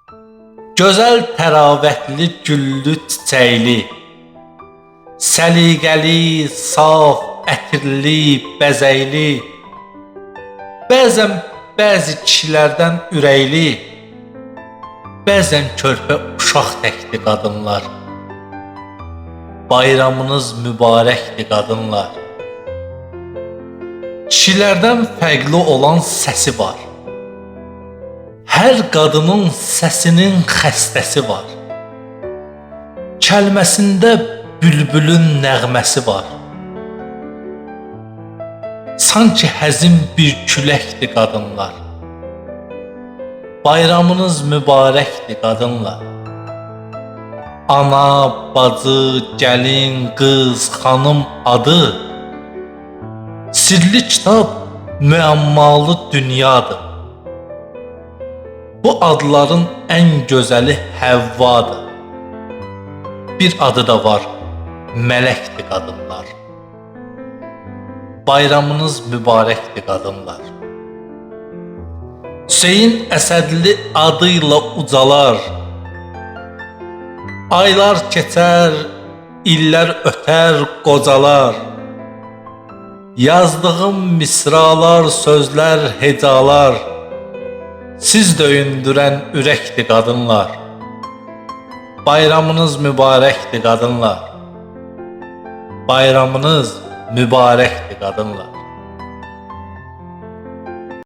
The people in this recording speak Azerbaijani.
Gözəl təravətli, güllü, çiçəkli, səliqəli, saf, ətirli, bəzəkli, bəzən bəzi kişilərdən ürəkli, bəzən körpə uşaq təkdi qadınlar. Bayramınız mübarəkdir qadınlar. Kişilərdən fərqli olan səsi var. Hər qadının səsinin xəstəsi var. Kəlməsində bülbülün nəğməsi var. Sanki həzin bir küləkdir qadınlar. Bayramınız mübarəkdir qadınlar. Ana, bacı, gəlin, qız, xanım adı sirli kitab, müəmmalı dünyadır. Bu adların ən gözəli Həvvadır. Bir adı da var, mələkdir qadınlar. Bayramınız mübarəkdir qadınlar. Hüseyin Əsədli adıyla ucalar. Aylar keçər, illər ötər, qocalar. Yazdığım misralar, sözlər, hecalar siz döyündürən ürəkdir qadınlar. Bayramınız mübarəkdir qadınlar. Bayramınız mübarəkdir qadınlar.